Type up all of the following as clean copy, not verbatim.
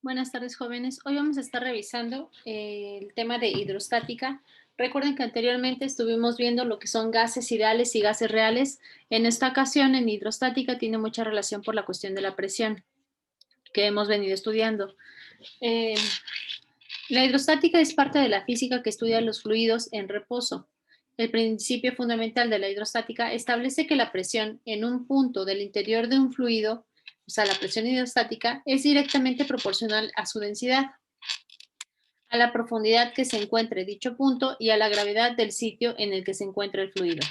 Buenas tardes, jóvenes. Hoy vamos a estar revisando el tema de hidrostática. Recuerden que anteriormente estuvimos viendo lo que son gases ideales y gases reales. En esta ocasión, en hidrostática tiene mucha relación por la cuestión de la presión que hemos venido estudiando. Eh, la hidrostática es parte de la física que estudia los fluidos en reposo. El principio fundamental de la hidrostática establece que la presión en un punto del interior de un fluido, o sea, la presión hidrostática, es directamente proporcional a su densidad, a la profundidad que se encuentre dicho punto y a la gravedad del sitio en el que se encuentra el fluido.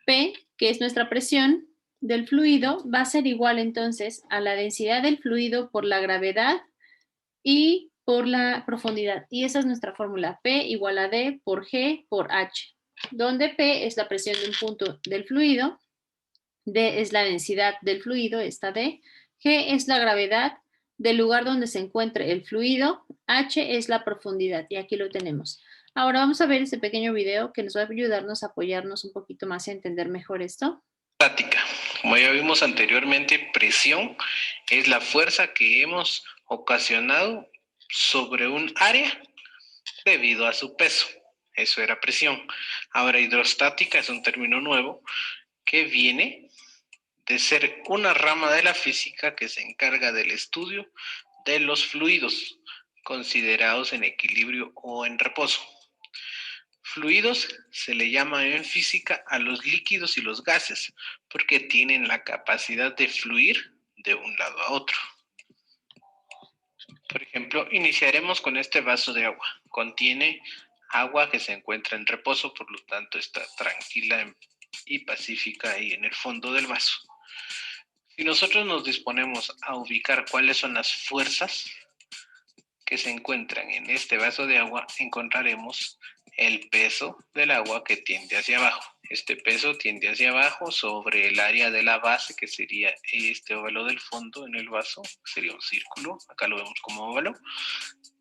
P, que es nuestra presión del fluido, va a ser igual entonces a la densidad del fluido por la gravedad y por la profundidad. Y esa es nuestra fórmula. P igual a D por G por H, donde P es la presión de un punto del fluido, D es la densidad del fluido, esta D, G es la gravedad del lugar donde se encuentre el fluido, H es la profundidad, y aquí lo tenemos. Ahora vamos a ver este pequeño video que nos va a ayudarnos a apoyarnos un poquito más y a entender mejor esto. Estática. Como ya vimos anteriormente, presión es la fuerza que hemos ocasionado sobre un área debido a su peso. Eso era presión. Ahora, hidrostática es un término nuevo que viene de ser una rama de la física que se encarga del estudio de los fluidos considerados en equilibrio o en reposo. Fluidos se le llama en física a los líquidos y los gases porque tienen la capacidad de fluir de un lado a otro. Por ejemplo, iniciaremos con este vaso de agua. Contiene agua que se encuentra en reposo, por lo tanto está tranquila y pacífica ahí en el fondo del vaso. Si nosotros nos disponemos a ubicar cuáles son las fuerzas que se encuentran en este vaso de agua, encontraremos el peso del agua que tiende hacia abajo. Este peso tiende hacia abajo sobre el área de la base, que sería este óvalo del fondo en el vaso, sería un círculo, acá lo vemos como óvalo,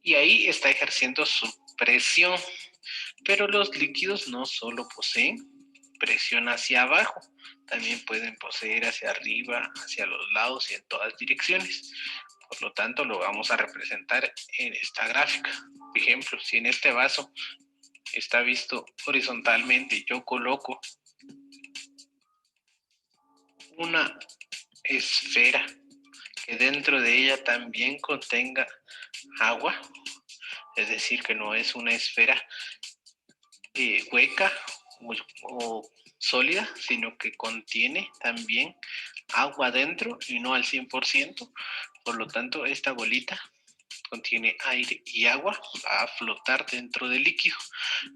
y ahí está ejerciendo su presión. Pero los líquidos no solo poseen presión hacia abajo, también pueden poseer hacia arriba, hacia los lados y en todas direcciones. Por lo tanto, lo vamos a representar en esta gráfica. Por ejemplo, si en este vaso está visto horizontalmente, yo coloco una esfera que dentro de ella también contenga agua, es decir, que no es una esfera hueca o sólida, sino que contiene también agua dentro y no al 100%. Por lo tanto, esta bolita contiene aire y agua, va a flotar dentro del líquido,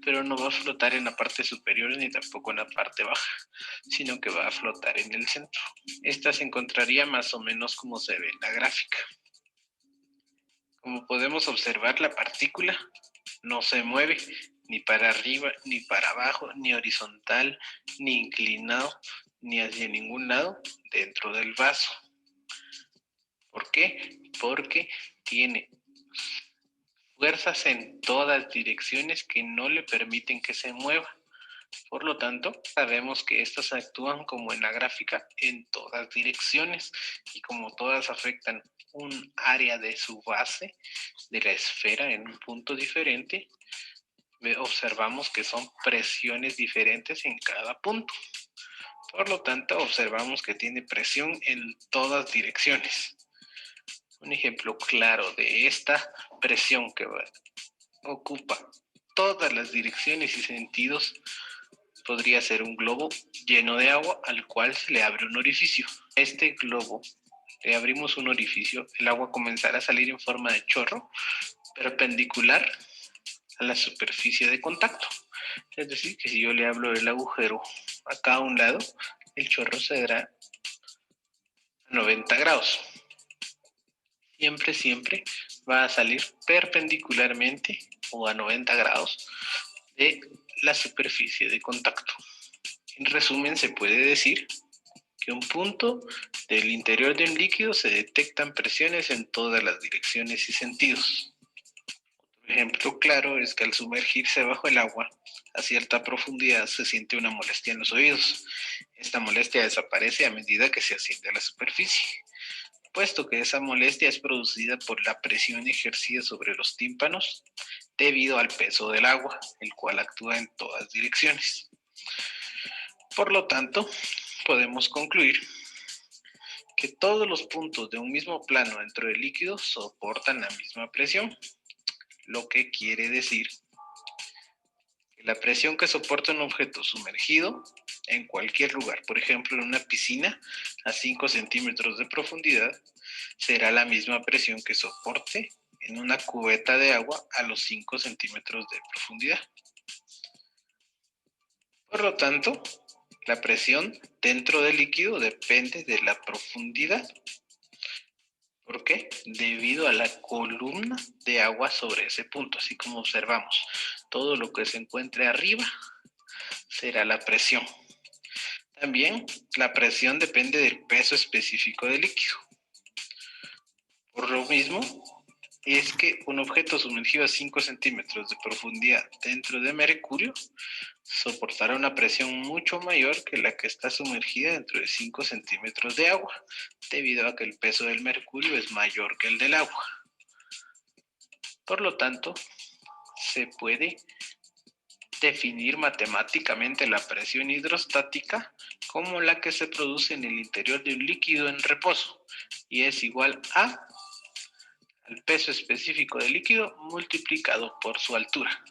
pero no va a flotar en la parte superior ni tampoco en la parte baja, sino que va a flotar en el centro. Esta se encontraría más o menos como se ve en la gráfica. Como podemos observar, la partícula no se mueve ni para arriba, ni para abajo, ni horizontal, ni inclinado, ni hacia ningún lado dentro del vaso. ¿Por qué? Porque tiene fuerzas en todas direcciones que no le permiten que se mueva. Por lo tanto, sabemos que estas actúan como en la gráfica en todas direcciones y como todas afectan un área de su base de la esfera en un punto diferente, observamos que son presiones diferentes en cada punto. Por lo tanto, observamos que tiene presión en todas direcciones. Un ejemplo claro de esta presión que ocupa todas las direcciones y sentidos podría ser un globo lleno de agua al cual se le abre un orificio. A este globo le abrimos un orificio, el agua comenzará a salir en forma de chorro perpendicular a la superficie de contacto. Es decir, que si yo le hablo del agujero acá a un lado, el chorro se dará a 90 grados. Siempre va a salir perpendicularmente o a 90 grados de la superficie de contacto. En resumen, se puede decir que un punto del interior de un líquido se detectan presiones en todas las direcciones y sentidos. Otro ejemplo claro es que al sumergirse bajo el agua a cierta profundidad se siente una molestia en los oídos. Esta molestia desaparece a medida que se asciende a la superficie. puesto que esa molestia es producida por la presión ejercida sobre los tímpanos debido al peso del agua, el cual actúa en todas direcciones. Por lo tanto, podemos concluir que todos los puntos de un mismo plano dentro del líquido soportan la misma presión, lo que quiere decir que la presión que soporta un objeto sumergido en cualquier lugar, por ejemplo en una piscina a 5 centímetros de profundidad, será la misma presión que soporte en una cubeta de agua a los 5 centímetros de profundidad. Por lo tanto, la presión dentro del líquido depende de la profundidad. ¿Por qué? Debido a la columna de agua sobre ese punto. Así como observamos, todo lo que se encuentre arriba será la presión. También la presión depende del peso específico del líquido. Por lo mismo, es que un objeto sumergido a 5 centímetros de profundidad dentro de mercurio soportará una presión mucho mayor que la que está sumergida dentro de 5 centímetros de agua, debido a que el peso del mercurio es mayor que el del agua. Por lo tanto, se puede definir matemáticamente la presión hidrostática como la que se produce en el interior de un líquido en reposo, y es igual a el peso específico del líquido multiplicado por su altura.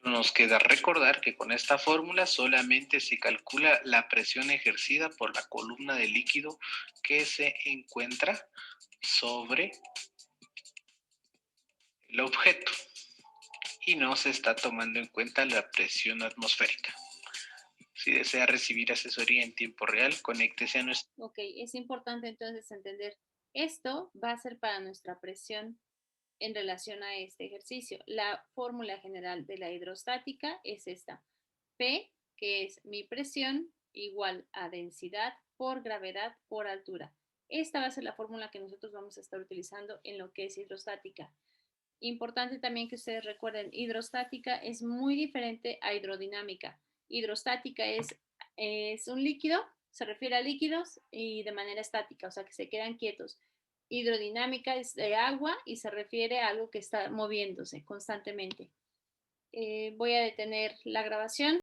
Nos queda recordar que con esta fórmula solamente se calcula la presión ejercida por la columna de líquido que se encuentra sobre el objeto y no se está tomando en cuenta la presión atmosférica. Si desea recibir asesoría en tiempo real, conéctese a nuestro... Ok, es importante entonces entender, esto va a ser para nuestra presión en relación a este ejercicio. La fórmula general de la hidrostática es esta. P, que es mi presión, igual a densidad por gravedad por altura. Esta va a ser la fórmula que nosotros vamos a estar utilizando en lo que es hidrostática. Importante también que ustedes recuerden, hidrostática es muy diferente a hidrodinámica. Hidrostática es un líquido, se refiere a líquidos y de manera estática, o sea que se quedan quietos. Hidrodinámica es de agua y se refiere a algo que está moviéndose constantemente. Voy a detener la grabación.